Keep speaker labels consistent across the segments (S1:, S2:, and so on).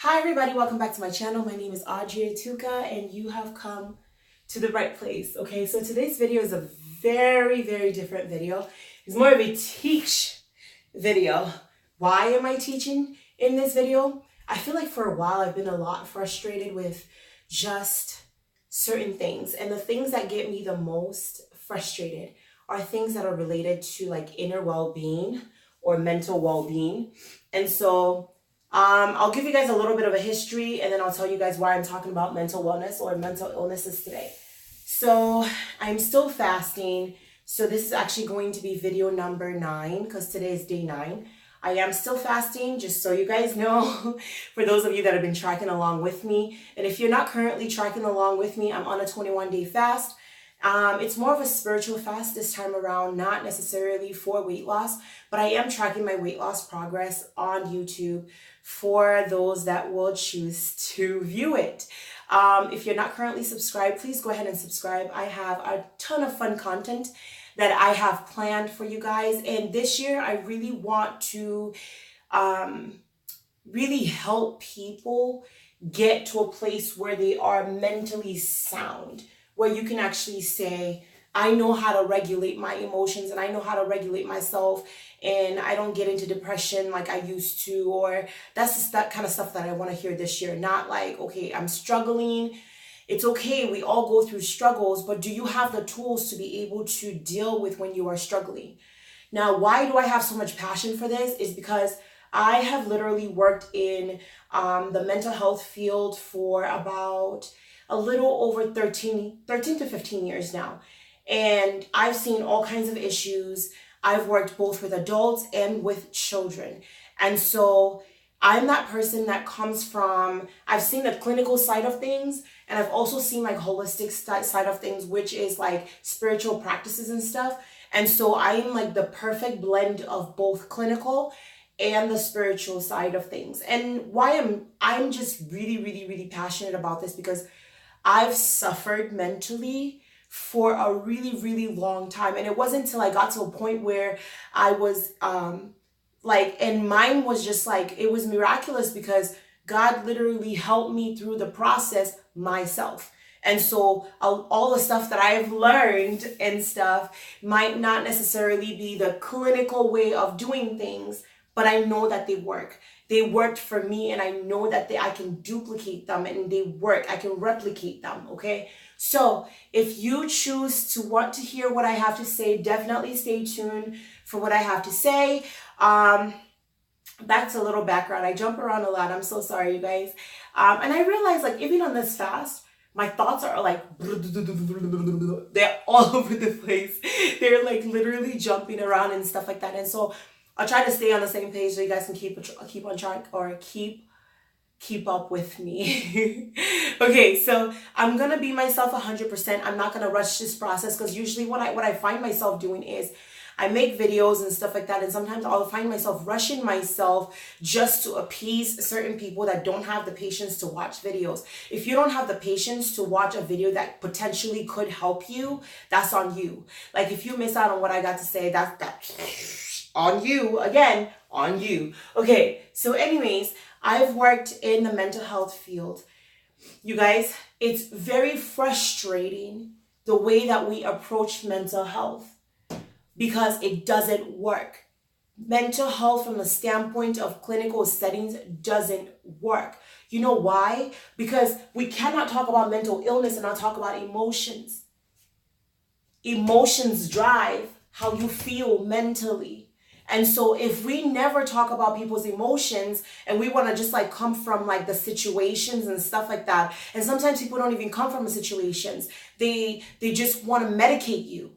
S1: Hi everybody, welcome back to my channel. My name is Audrey Tuka and you have come to the right place. Okay, so today's video is a very different video. It's more of a teach video. Why am I teaching in this video? I feel like for a while I've been a lot frustrated with just certain things, and the things that get me the most frustrated are things that are related to like inner well-being or mental well-being. And so I'll give you guys a little bit of a history and then I'll tell you guys why I'm talking about mental wellness or mental illnesses today. So I'm still fasting. So this is actually going to be video number 9 because today is day 9. I am still fasting, just so you guys know, for those of you that have been tracking along with me. And if you're not currently tracking along with me, I'm on a 21-day fast. It's more of a spiritual fast this time around, not necessarily for weight loss, but I am tracking my weight loss progress on YouTube for those that will choose to view it. If you're not currently subscribed, please go ahead and subscribe. I have a ton of fun content that I have planned for you guys. And this year, I really want to really help people get to a place where they are mentally sound, where you can actually say, I know how to regulate my emotions and I know how to regulate myself and I don't get into depression like I used to, or that's just that kind of stuff that I want to hear this year. Not like, okay, I'm struggling. It's okay, we all go through struggles, but do you have the tools to be able to deal with when you are struggling? Now, why do I have so much passion for this is because I have literally worked in the mental health field for about a little over 13 to 15 years now. And I've seen all kinds of issues. I've worked both with adults and with children. And so I'm that person that comes from, I've seen the clinical side of things, and I've also seen like holistic side of things, which is like spiritual practices and stuff. And so I am like the perfect blend of both clinical and the spiritual side of things. And why I'm just really passionate about this because I've suffered mentally for a really long time. And it wasn't until I got to a point where I was and mine was just like, it was miraculous because God literally helped me through the process myself. And so all the stuff that I've learned and stuff might not necessarily be the clinical way of doing things, but I know that they work. They worked for me and I know that I can duplicate them and they work. I can replicate them, okay? So if you choose to want to hear what I have to say, definitely stay tuned for what I have to say. Back to a little background. I jump around a lot. I'm so sorry, you guys. And I realized like even on this fast, my thoughts are like, they're all over the place. They're like literally jumping around and stuff like that. And so I'll try to stay on the same page so you guys can keep on track or keep up with me. Okay, so I'm gonna be myself 100%. I'm not gonna rush this process because usually what I find myself doing is I make videos and stuff like that, and sometimes I'll find myself rushing myself just to appease certain people that don't have the patience to watch videos. If you don't have the patience to watch a video that potentially could help you, that's on you. Like if you miss out on what I got to say, that's on you, again, on you. Okay, so anyways, I've worked in the mental health field. You guys, it's very frustrating the way that we approach mental health because it doesn't work. Mental health from the standpoint of clinical settings doesn't work. You know why? Because we cannot talk about mental illness and not talk about emotions. Emotions drive how you feel mentally. And so if we never talk about people's emotions and we want to just like come from like the situations and stuff like that, and sometimes people don't even come from the situations, they just want to medicate you.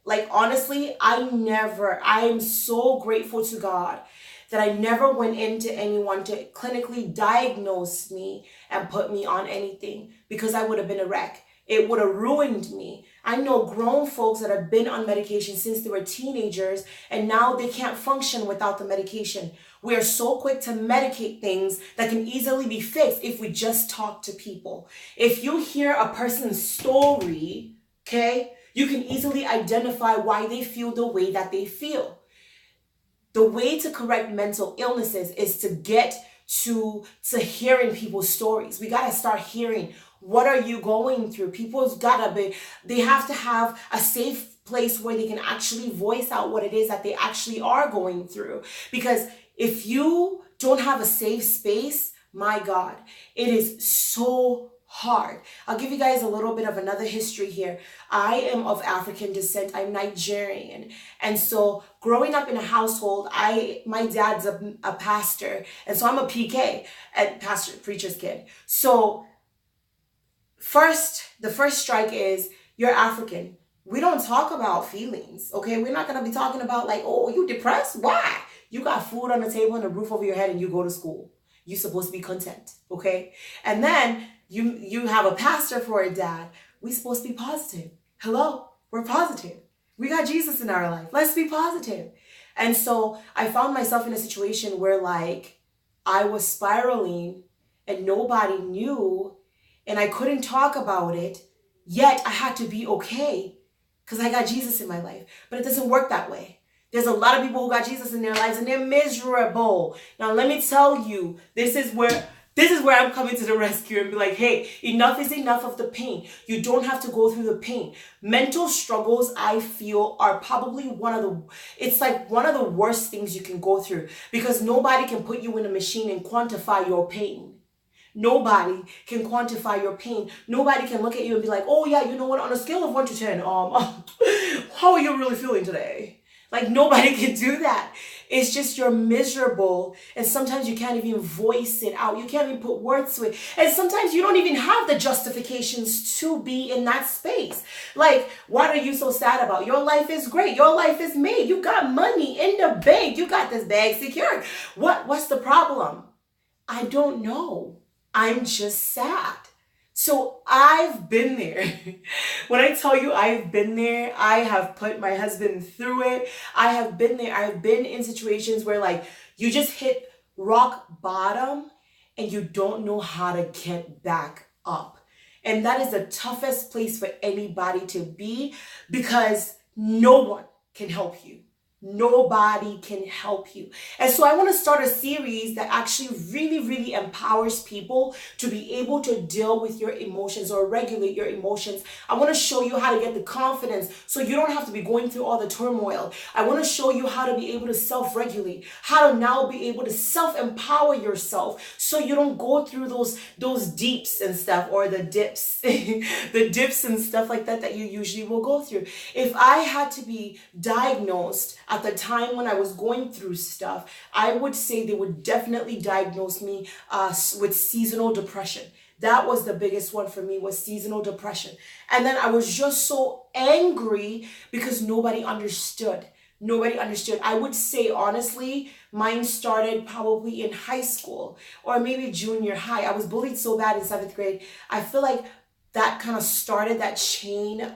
S1: Like honestly, I am so grateful to God that I never went into anyone to clinically diagnose me and put me on anything because I would have been a wreck. It would have ruined me. I know grown folks that have been on medication since they were teenagers and now they can't function without the medication. We are so quick to medicate things that can easily be fixed if we just talk to people. If you hear a person's story, okay, you can easily identify why they feel the way that they feel. The way to correct mental illnesses is to get to hearing people's stories. We got to start hearing, what are you going through? People's got to be, they have to have a safe place where they can actually voice out what it is that they actually are going through. Because if you don't have a safe space, my God, it is so hard. I'll give you guys a little bit of another history here. I am of African descent. I'm Nigerian. And so growing up in a household, my dad's a pastor. And so I'm a PK, and pastor, preacher's kid. So the first strike is, you're African. We don't talk about feelings, okay? We're not going to be talking about like, oh, you depressed? Why? You got food on the table and a roof over your head and you go to school. You're supposed to be content, okay? And then you have a pastor for a dad. We're supposed to be positive. Hello, we're positive. We got Jesus in our life. Let's be positive. And so I found myself in a situation where like I was spiraling and nobody knew and I couldn't talk about it, yet I had to be okay because I got Jesus in my life. But it doesn't work that way. There's a lot of people who got Jesus in their lives and they're miserable. Now, let me tell you, this is where I'm coming to the rescue and be like, hey, enough is enough of the pain. You don't have to go through the pain. Mental struggles, I feel, are probably one of the worst things you can go through, because nobody can put you in a machine and quantify your pain. Nobody can quantify your pain. Nobody can look at you and be like, oh yeah, you know what, on a scale of 1 to 10, how are you really feeling today? Like, nobody can do that. It's just you're miserable, and sometimes you can't even voice it out. You can't even put words to it. And sometimes you don't even have the justifications to be in that space. Like, what are you so sad about? Your life is great. Your life is made. You got money in the bank. You got this bag secured. What's the problem? I don't know. I'm just sad. So I've been there. When I tell you I've been there, I have put my husband through it. I have been there. I've been in situations where like you just hit rock bottom and you don't know how to get back up. And that is the toughest place for anybody to be, because no one can help you. Nobody can help you. And so I want to start a series that actually really, really empowers people to be able to deal with your emotions or regulate your emotions. I want to show you how to get the confidence so you don't have to be going through all the turmoil. I want to show you how to be able to self-regulate, how to now be able to self-empower yourself so you don't go through those deeps and stuff, or the dips, the dips and stuff like that you usually will go through. If I had to be diagnosed at the time when I was going through stuff, I would say they would definitely diagnose me with seasonal depression. That was the biggest one for me, was seasonal depression. And then I was just so angry because nobody understood. Nobody understood. I would say, honestly, mine started probably in high school or maybe junior high. I was bullied so bad in 7th grade. I feel like that kind of started that chain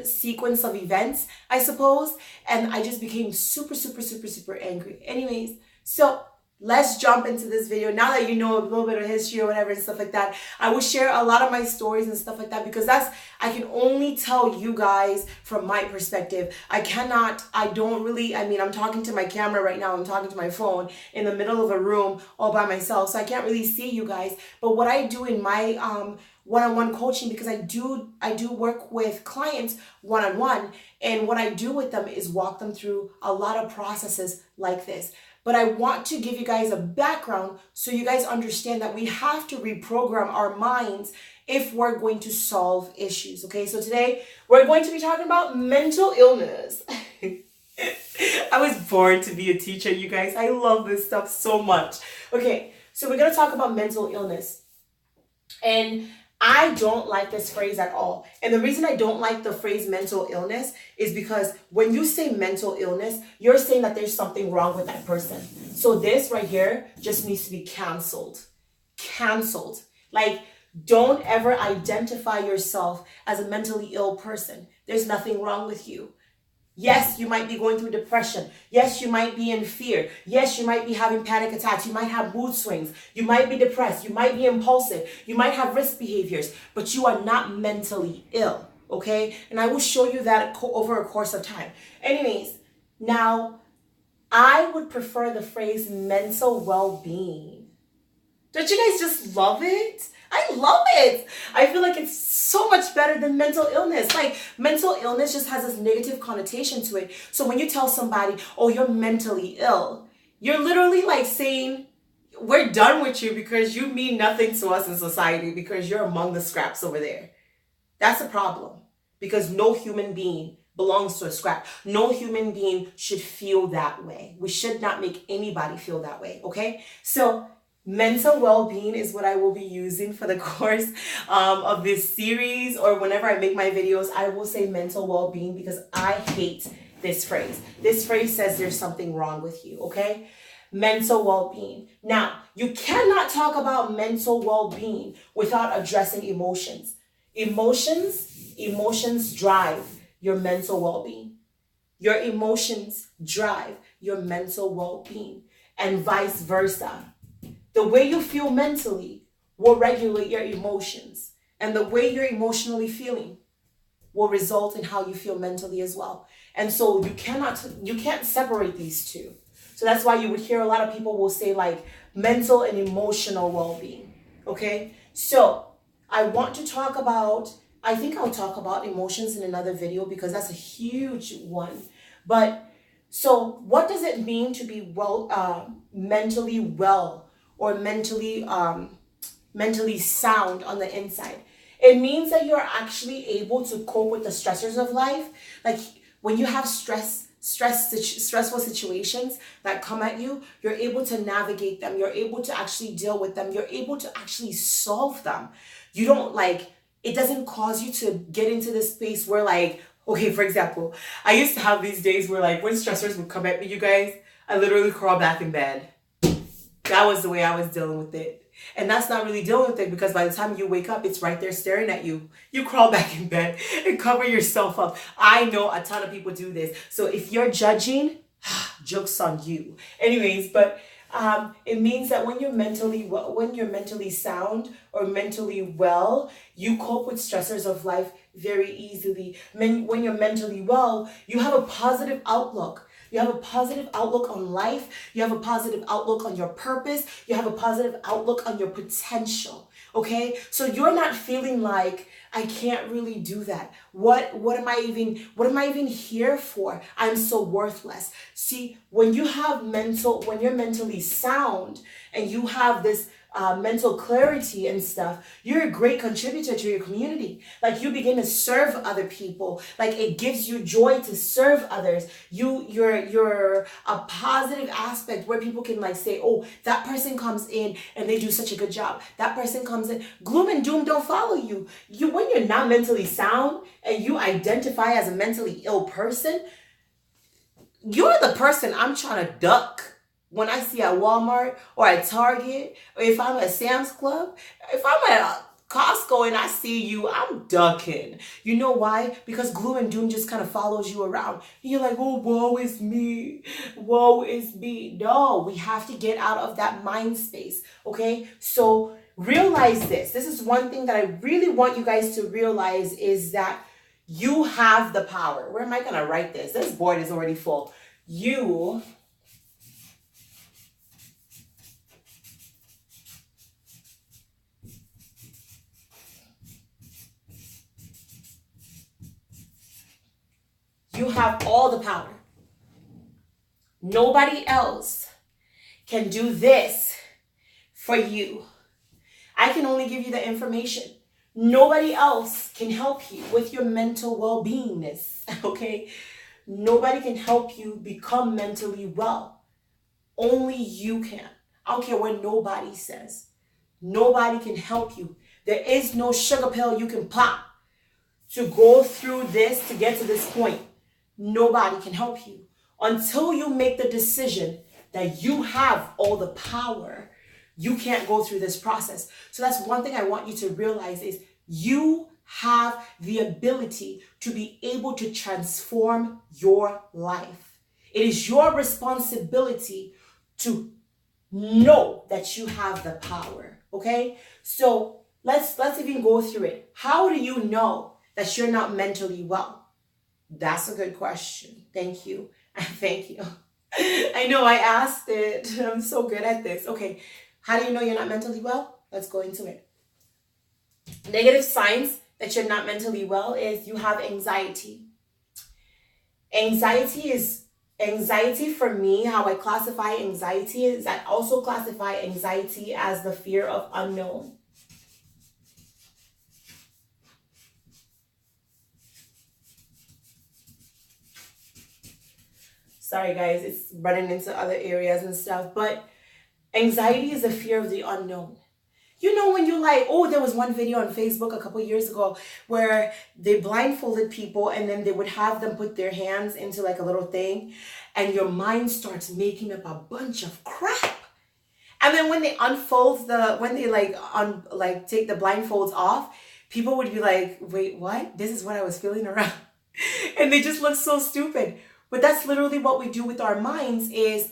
S1: sequence of events, I suppose. And I just became super, super, super, super angry. Anyways, so let's jump into this video. Now that you know a little bit of history or whatever and stuff like that, I will share a lot of my stories and stuff like that, because I can only tell you guys from my perspective. I'm talking to my camera right now. I'm talking to my phone in the middle of a room all by myself. So I can't really see you guys. But what I do in my, one-on-one coaching, because I do work with clients one-on-one, and what I do with them is walk them through a lot of processes like this. But I want to give you guys a background so you guys understand that we have to reprogram our minds if we're going to solve issues. Okay, so today we're going to be talking about mental illness. I was born to be a teacher, you guys. I love this stuff so much. Okay, so we're going to talk about mental illness. And I don't like this phrase at all. And the reason I don't like the phrase mental illness is because when you say mental illness, you're saying that there's something wrong with that person. So this right here just needs to be canceled. Canceled. Like, don't ever identify yourself as a mentally ill person. There's nothing wrong with you. Yes, you might be going through depression. Yes, you might be in fear. Yes, you might be having panic attacks. You might have mood swings. You might be depressed. You might be impulsive. You might have risk behaviors, but you are not mentally ill, okay? And I will show you that over a course of time. Anyways, now, I would prefer the phrase mental well-being. Don't you guys just love it? I love it. I feel like it's so much better than mental illness. Like, mental illness just has this negative connotation to it. So when you tell somebody, oh, you're mentally ill, you're literally like saying, we're done with you because you mean nothing to us in society because you're among the scraps over there. That's a problem, because no human being belongs to a scrap. No human being should feel that way. We should not make anybody feel that way, okay? So mental well-being is what I will be using for the course of this series, or whenever I make my videos, I will say mental well-being because I hate this phrase. This phrase says there's something wrong with you, okay? Mental well-being. Now, you cannot talk about mental well-being without addressing emotions. Emotions drive your mental well-being. Your emotions drive your mental well-being, and vice versa. The way you feel mentally will regulate your emotions, and the way you're emotionally feeling will result in how you feel mentally as well. And so you can't separate these two. So that's why you would hear a lot of people will say like mental and emotional well-being. Okay? So I want to talk about, I think I'll talk about emotions in another video because that's a huge one. But so what does it mean to be mentally well, or mentally sound on the inside? It means that you're actually able to cope with the stressors of life. Like when you have stressful situations that come at you, you're able to navigate them. You're able to actually deal with them. You're able to actually solve them. You don't it doesn't cause you to get into this space where okay, for example, I used to have these days where when stressors would come at me, you guys, I literally crawl back in bed. That was the way I was dealing with it. And that's not really dealing with it, because by the time you wake up, it's right there staring at you. You crawl back in bed and cover yourself up. I know a ton of people do this. So if you're judging, joke's on you. Anyways, but it means that when you're mentally sound or mentally well, you cope with stressors of life very easily. When you're mentally well, you have a positive outlook. You have a positive outlook on life. You have a positive outlook on your purpose. You have a positive outlook on your potential. Okay? So you're not feeling like, I can't really do that. What am I even here for? I'm so worthless. See, when you're mentally sound and you have this mental clarity and stuff, you're a great contributor to your community. You begin to serve other people. It gives you joy to serve others. You're a positive aspect where people can say, oh, that person comes in and they do such a good job. That person comes in. Gloom and doom don't follow you. When you're not mentally sound and you identify as a mentally ill person, you're the person I'm trying to duck. When I see at Walmart or at Target, or if I'm at Sam's Club, if I'm at Costco and I see you, I'm ducking. You know why? Because gloom and doom just kind of follows you around. You're like, oh, woe is me. Woe is me. No, we have to get out of that mind space, okay? So realize this. This is one thing that I really want you guys to realize, is that you have the power. Where am I going to write this? This board is already full. You have all the power. Nobody else can do this for you. I can only give you the information. Nobody else can help you with your mental well-beingness, okay? Nobody can help you become mentally well. Only you can. I don't care what nobody says. Nobody can help you. There is no sugar pill you can pop to go through this to get to this point. Nobody can help you until you make the decision that you have all the power. You can't go through this process. So that's one thing I want you to realize, is you have the ability to be able to transform your life. It is your responsibility to know that you have the power. Okay? So let's even go through it. How do you know that you're not mentally well? That's a good question. Thank you. Thank you. I know I asked it. I'm so good at this. Okay, how do you know you're not mentally well? Let's go into it. Negative signs that you're not mentally well is you have anxiety. Anxiety for me, how I classify anxiety is I also classify anxiety as the fear of unknown. Sorry guys, it's running into other areas and stuff, but anxiety is a fear of the unknown. You know, when you're like, oh, there was one video on Facebook a couple years ago where they blindfolded people and then they would have them put their hands into like a little thing and your mind starts making up a bunch of crap. And then when they take the blindfolds off, people would be like, wait, what? This is what I was feeling around. And they just look so stupid. But that's literally what we do with our minds is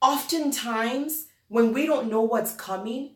S1: oftentimes when we don't know what's coming,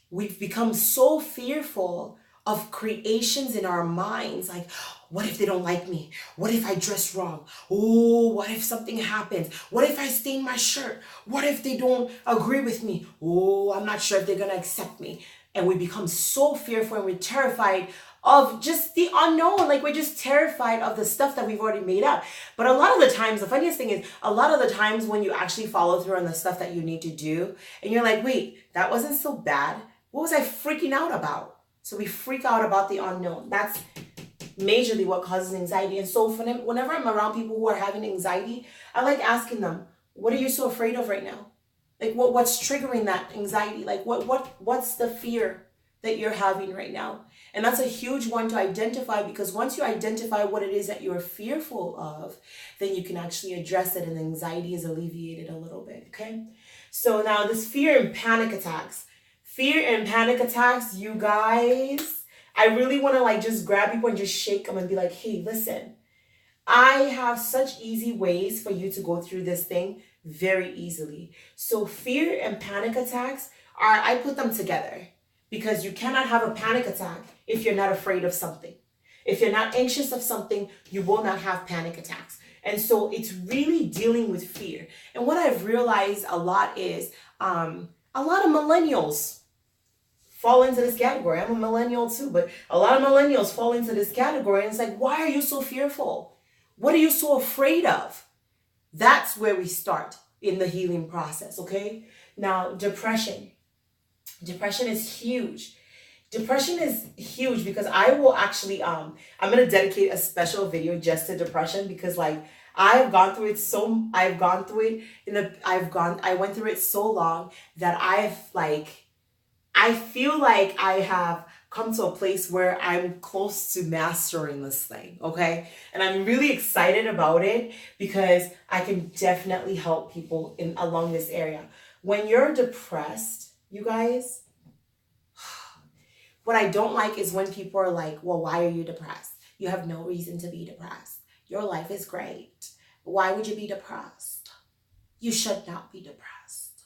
S1: we've become so fearful of creations in our minds. Like, what if they don't like me? What if I dress wrong? Oh, what if something happens? What if I stain my shirt? What if they don't agree with me? Oh, I'm not sure if they're going to accept me. And we become so fearful and we're terrified of just the unknown. Like we're just terrified of the stuff that we've already made up. But a lot of the times, the funniest thing is a lot of the times when you actually follow through on the stuff that you need to do and you're like, wait, that wasn't so bad. What was I freaking out about? So we freak out about the unknown. That's majorly what causes anxiety. And so whenever I'm around people who are having anxiety, I like asking them, what are you so afraid of right now? Like what's triggering that anxiety? Like what's the fear that you're having right now? And that's a huge one to identify, because once you identify what it is that you're fearful of, then you can actually address it and anxiety is alleviated a little bit, okay? So now this fear and panic attacks. Fear and panic attacks, you guys, I really want to like just grab people and just shake them and be like, hey, listen, I have such easy ways for you to go through this thing very easily. So fear and panic attacks I put them together because you cannot have a panic attack if you're not afraid of something. If you're not anxious of something, you will not have panic attacks. And so it's really dealing with fear. And what I've realized a lot is a lot of millennials fall into this category. I'm a millennial too, but a lot of millennials fall into this category. And it's like, why are you so fearful? What are you so afraid of? That's where we start in the healing process, okay? Now, depression. Depression is huge. Depression is huge because I will actually, I'm going to dedicate a special video just to depression because like, I went through it so long that I feel like I have come to a place where I'm close to mastering this thing, okay? And I'm really excited about it because I can definitely help people along this area. When you're depressed, you guys, what I don't like is when people are like, well, why are you depressed? You have no reason to be depressed. Your life is great. Why would you be depressed? You should not be depressed.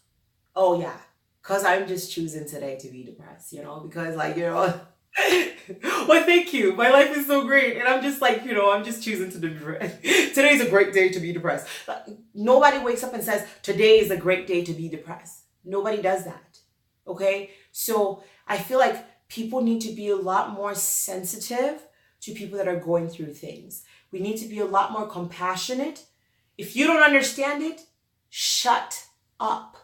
S1: Oh yeah, because I'm just choosing today to be depressed, because like, well, thank you. My life is so great. And I'm just like, I'm just choosing to be depressed. Today's a great day to be depressed. Nobody wakes up and says, today is a great day to be depressed. Nobody does that. Okay? So I feel like people need to be a lot more sensitive to people that are going through things. We need to be a lot more compassionate. If you don't understand it, shut up.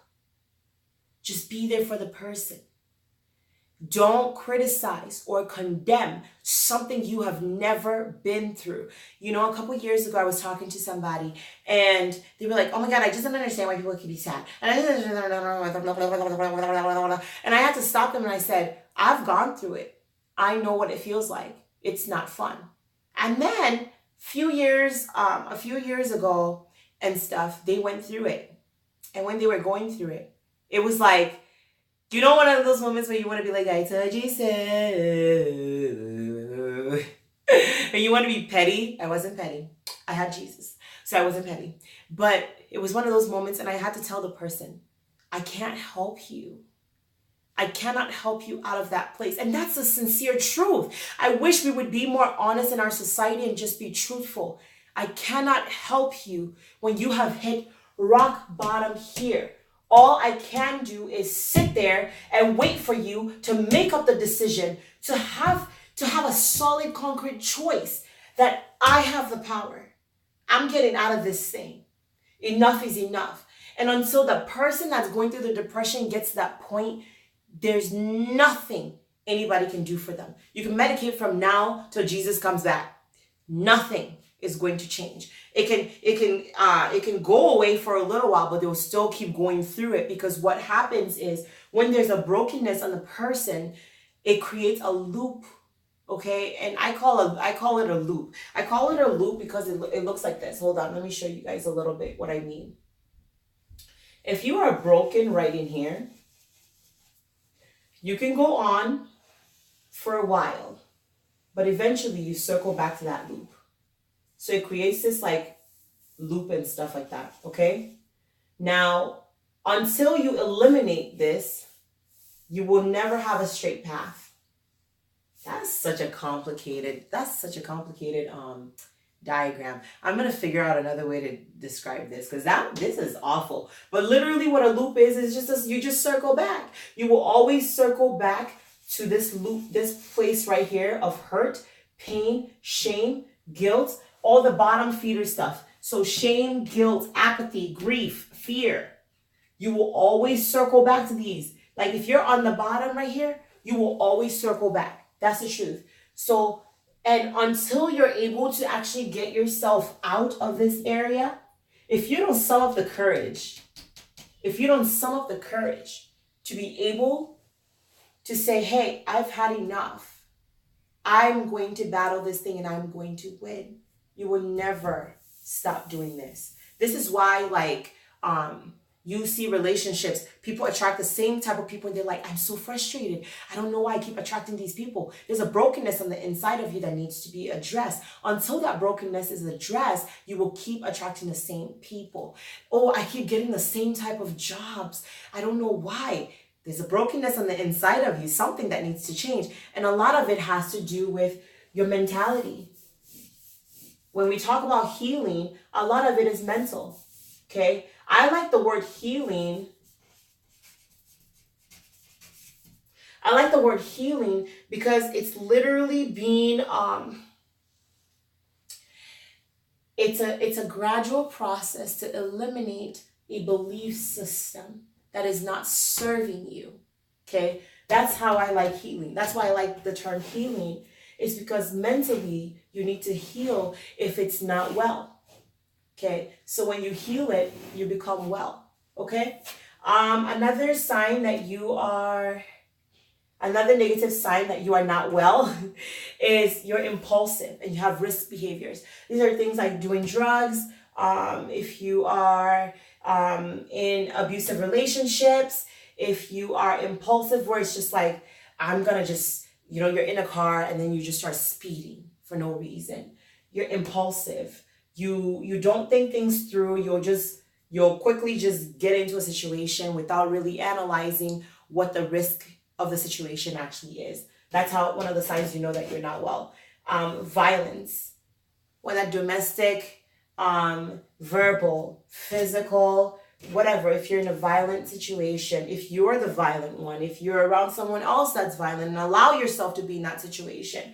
S1: Just be there for the person. Don't criticize or condemn something you have never been through. A couple years ago, I was talking to somebody and they were like, oh my God, I just don't understand why people can be sad. And I had to stop them and I said, I've gone through it. I know what it feels like. It's not fun. And then a few years ago and stuff, they went through it. And when they were going through it, it was like, one of those moments where you want to be like, I told you so. And you want to be petty. I wasn't petty. I had Jesus. So I wasn't petty. But it was one of those moments and I had to tell the person, I can't help you. I cannot help you out of that place. And that's the sincere truth. I wish we would be more honest in our society and just be truthful. I cannot help you when you have hit rock bottom here. All I can do is sit there and wait for you to make up the decision, to have a solid, concrete choice that I have the power. I'm getting out of this thing. Enough is enough. And until the person that's going through the depression gets to that point, there's nothing anybody can do for them. You can medicate from now till Jesus comes back. Nothing is going to change. It can go away for a little while, but they'll still keep going through it, because what happens is when there's a brokenness on the person, it creates a loop. Okay, and I call it a loop. I call it a loop because it looks like this. Hold on, let me show you guys a little bit what I mean. If you are broken right in here, you can go on for a while, but eventually you circle back to that loop. So it creates this like loop and stuff like that, okay? Now, until you eliminate this, you will never have a straight path. That's such a complicated diagram. I'm going to figure out another way to describe this, because this is awful. But literally what a loop is just you just circle back. You will always circle back to this loop, this place right here of hurt, pain, shame, guilt, all the bottom feeder stuff. So shame, guilt, apathy, grief, fear. You will always circle back to these. Like if you're on the bottom right here, you will always circle back. That's the truth. So, and until you're able to actually get yourself out of this area, if you don't sum up the courage to be able to say, hey, I've had enough. I'm going to battle this thing and I'm going to win. You will never stop doing this. This is why, like, you see relationships, people attract the same type of people and they're like, I'm so frustrated. I don't know why I keep attracting these people. There's a brokenness on the inside of you that needs to be addressed. Until that brokenness is addressed, you will keep attracting the same people. Oh, I keep getting the same type of jobs. I don't know why. There's a brokenness on the inside of you, something that needs to change. And a lot of it has to do with your mentality. When we talk about healing, a lot of it is mental, okay? I like the word healing. I like the word healing because it's literally being, it's a gradual process to eliminate a belief system that is not serving you, okay? That's how I like healing. That's why I like the term healing. It's because mentally you need to heal if it's not well. Okay, so when you heal it, you become well. Okay, another negative sign that you are not well is you're impulsive and you have risk behaviors. These are things like doing drugs. If you are in abusive relationships, if you are impulsive, where it's just like, I'm gonna just, you're in a car and then you just start speeding for no reason. You're impulsive. You don't think things through. You'll quickly just get into a situation without really analyzing what the risk of the situation actually is. That's how one of the signs you know that you're not well. Violence, whether domestic, verbal, physical, whatever. If you're in a violent situation, if you're the violent one, if you're around someone else that's violent and allow yourself to be in that situation,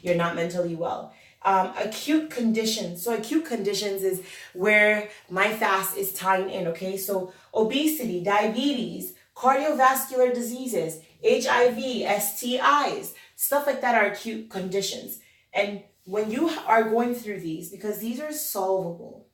S1: you're not mentally well. Acute conditions. So acute conditions is where my fast is tying in, okay? So obesity, diabetes, cardiovascular diseases, HIV, STIs, stuff like that are acute conditions. And when you are going through these, because these are solvable.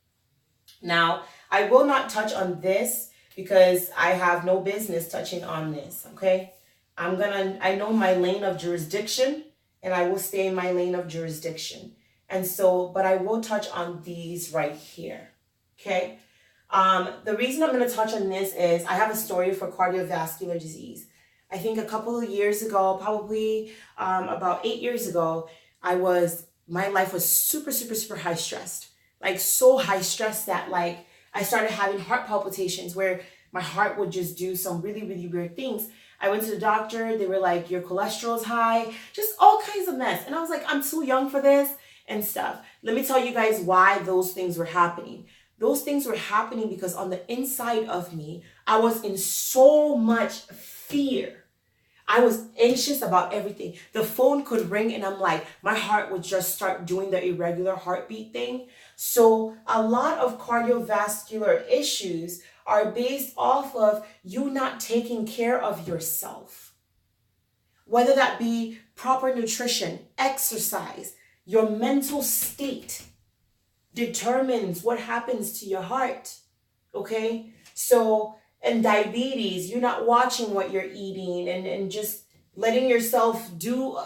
S1: Now, I will not touch on this because I have no business touching on this, okay? I know my lane of jurisdiction and I will stay in my lane of jurisdiction. And so, but I will touch on these right here, okay? The reason I'm going to touch on this is I have a story for cardiovascular disease. I think a couple of years ago, probably about 8 years ago, my life was super, super, super high stressed. Like so high stress that like I started having heart palpitations where my heart would just do some really, really weird things. I went to the doctor. They were like, your cholesterol's high, just all kinds of mess. And I was like, I'm too young for this. and stuff. Let me tell you guys why those things were happening. Those things were happening because on the inside of me, I was in so much fear. I was anxious about everything. The phone could ring and I'm like, my heart would just start doing the irregular heartbeat thing. So a lot of cardiovascular issues are based off of you not taking care of yourself. Whether that be proper nutrition, exercise, your mental state determines what happens to your heart. Okay? So, and diabetes, you're not watching what you're eating and just letting yourself do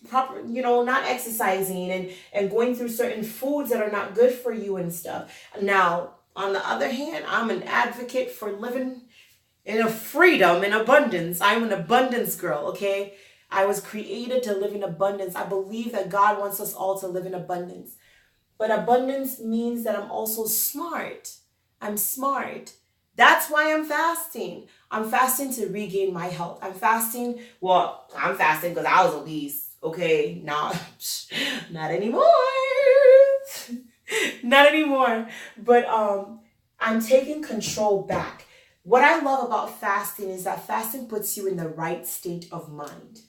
S1: proper, not exercising and going through certain foods that are not good for you and stuff. Now, on the other hand, I'm an advocate for living in a freedom and abundance. I'm an abundance girl, okay? I was created to live in abundance. I believe that God wants us all to live in abundance. But abundance means that I'm also smart. I'm smart. That's why I'm fasting. I'm fasting to regain my health. I'm fasting because I was obese. Okay, not anymore. Not anymore. But I'm taking control back. What I love about fasting is that fasting puts you in the right state of mind.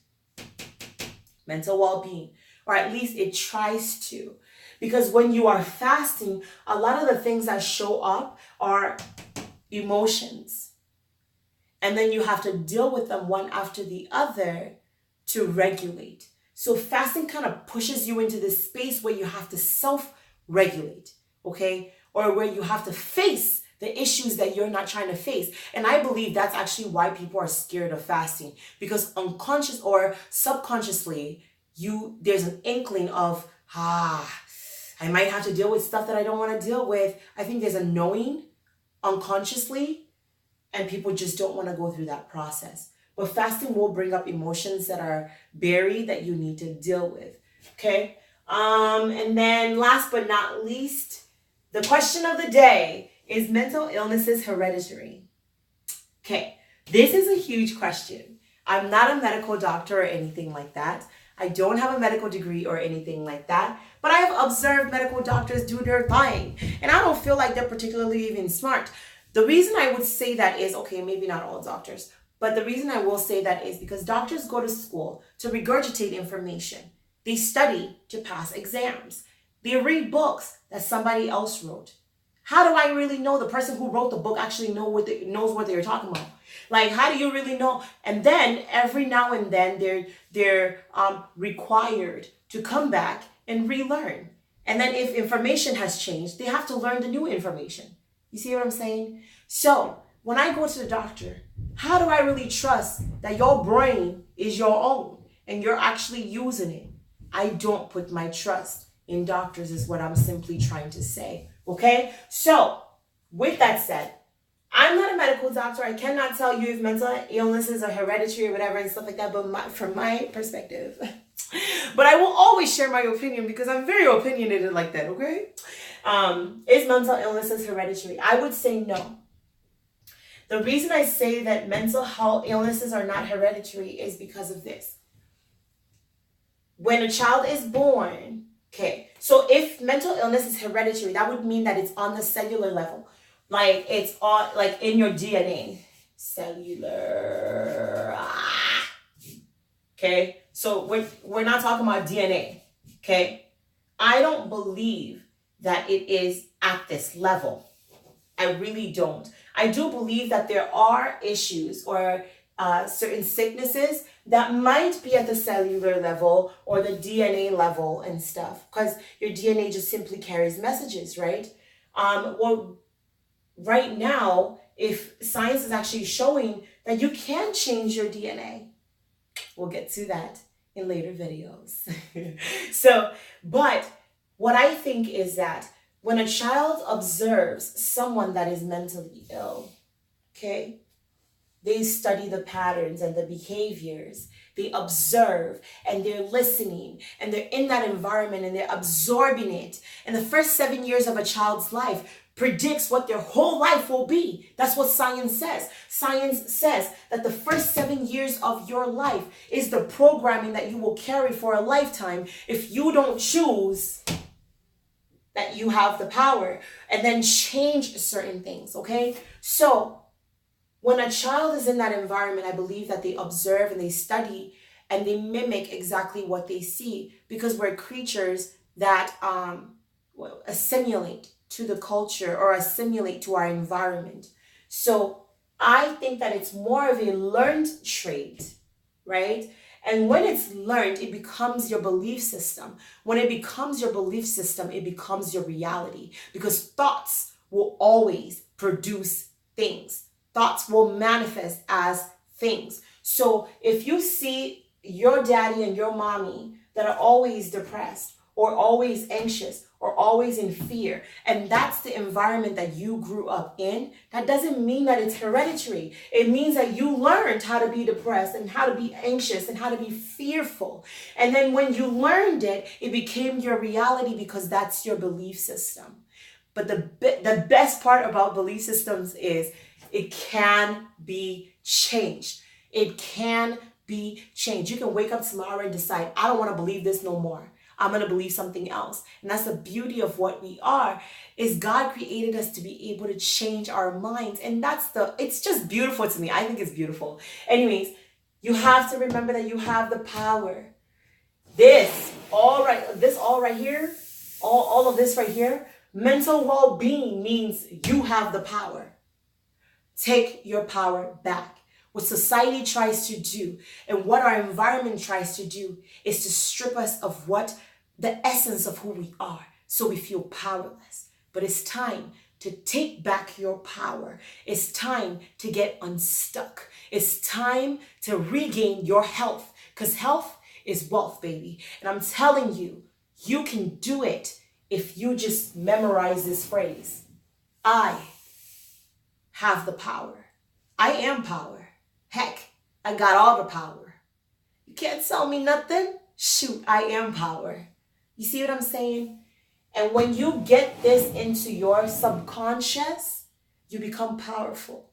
S1: Mental well-being, or at least it tries to. Because when you are fasting, a lot of the things that show up are emotions. And then you have to deal with them one after the other to regulate. So fasting kind of pushes you into this space where you have to self-regulate, okay? Or where you have to face the issues that you're not trying to face. And I believe that's actually why people are scared of fasting. Because unconscious or subconsciously, there's an inkling of, I might have to deal with stuff that I don't want to deal with. I think there's a knowing unconsciously, and people just don't want to go through that process. But fasting will bring up emotions that are buried that you need to deal with. Okay? And then last but not least, the question of the day is mental illnesses hereditary? Okay, this is a huge question. I'm not a medical doctor or anything like that. I don't have a medical degree or anything like that, but I have observed medical doctors do their thing, and I don't feel like they're particularly even smart. The reason I would say that is, okay, maybe not all doctors, but the reason I will say that is because doctors go to school to regurgitate information. They study to pass exams. They read books that somebody else wrote. How do I really know the person who wrote the book actually knows what they're talking about? Like, how do you really know? And then every now and then they're required to come back and relearn. And then if information has changed, they have to learn the new information. You see what I'm saying? So when I go to the doctor, how do I really trust that your brain is your own and you're actually using it? I don't put my trust in doctors is what I'm simply trying to say. Okay? So with that said, I'm not a medical doctor. I cannot tell you if mental illnesses are hereditary or whatever and stuff like that, but from my perspective. But I will always share my opinion because I'm very opinionated like that, okay? Is mental illnesses hereditary? I would say no. The reason I say that mental health illnesses are not hereditary is because of this. When a child is born, okay, so if mental illness is hereditary, that would mean that it's on the cellular level. Like it's on, like in your DNA. Cellular. Okay, so we're not talking about DNA. Okay, I don't believe that it is at this level. I really don't. I do believe that there are issues or certain sicknesses that might be at the cellular level or the DNA level and stuff, because your DNA just simply carries messages, right? Well, right now, if science is actually showing that you can change your DNA, we'll get to that in later videos. But what I think is that when a child observes someone that is mentally ill, okay, they study the patterns and the behaviors. They observe and they're listening and they're in that environment and they're absorbing it. And the first 7 years of a child's life predicts what their whole life will be. That's what science says. Science says that the first 7 years of your life is the programming that you will carry for a lifetime if you don't choose that you have the power, and then change certain things, okay? So when a child is in that environment, I believe that they observe and they study and they mimic exactly what they see, because we're creatures that assimilate to the culture or assimilate to our environment. So I think that it's more of a learned trait, right? And when it's learned, it becomes your belief system. When it becomes your belief system, it becomes your reality, because thoughts will always produce things. Thoughts will manifest as things. So if you see your daddy and your mommy that are always depressed or always anxious or always in fear, and that's the environment that you grew up in, that doesn't mean that it's hereditary. It means that you learned how to be depressed and how to be anxious and how to be fearful. And then when you learned it, it became your reality, because that's your belief system. But the best part about belief systems is it can be changed. It can be changed. You can wake up tomorrow and decide, I don't want to believe this no more. I'm going to believe something else. And that's the beauty of what we are, is God created us to be able to change our minds. And it's just beautiful to me. I think it's beautiful. Anyways, you have to remember that you have the power. This all right here, all of this right here, mental well-being means you have the power. Take your power back. What society tries to do and what our environment tries to do is to strip us of what the essence of who we are, so we feel powerless. But it's time to take back your power. It's time to get unstuck. It's time to regain your health, because health is wealth, baby. And I'm telling you, you can do it if you just memorize this phrase. I have the power. I am power. Heck, I got all the power. You can't tell me nothing. Shoot, I am power. You see what I'm saying? And when you get this into your subconscious, you become powerful.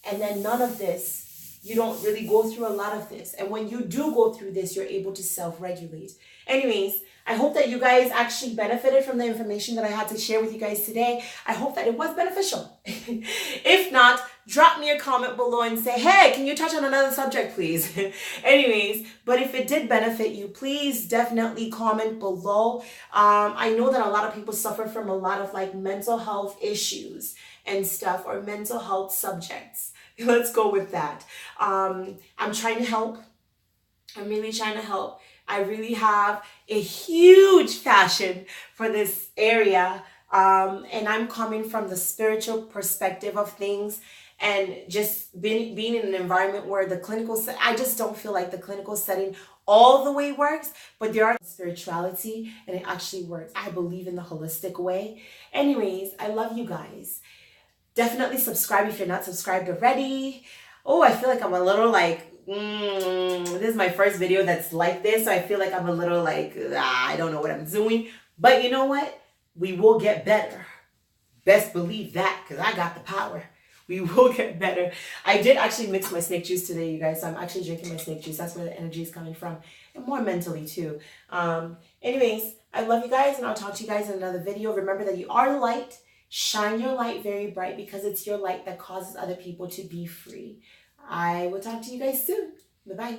S1: And then none of this, you don't really go through a lot of this. And when you do go through this, you're able to self-regulate. Anyways, I hope that you guys actually benefited from the information that I had to share with you guys today. I hope that it was beneficial. If not, drop me a comment below and say, hey, can you touch on another subject, please? Anyways, but if it did benefit you, please definitely comment below. I know that a lot of people suffer from a lot of like mental health issues and stuff, or mental health subjects. Let's go with that. I'm trying to help. I'm really trying to help. I really have a huge passion for this area. And I'm coming from the spiritual perspective of things, and just being in an environment where the clinical I just don't feel like the clinical setting all the way works, but there are spirituality and it actually works. I believe in the holistic way. Anyways, I love you guys. Definitely subscribe if you're not subscribed already. Oh, I feel like I'm a little like, this is my first video that's like this, so I feel like I'm a little like, I don't know what I'm doing. But you know what? We will get better. Best believe that, because I got the power. We will get better. I did actually mix my snake juice today, you guys, so I'm actually drinking my snake juice. That's where the energy is coming from, and more mentally too. Anyways, I love you guys, and I'll talk to you guys in another video. Remember that you are the light. Shine your light very bright, because it's your light that causes other people to be free. I will talk to you guys soon. Bye-bye.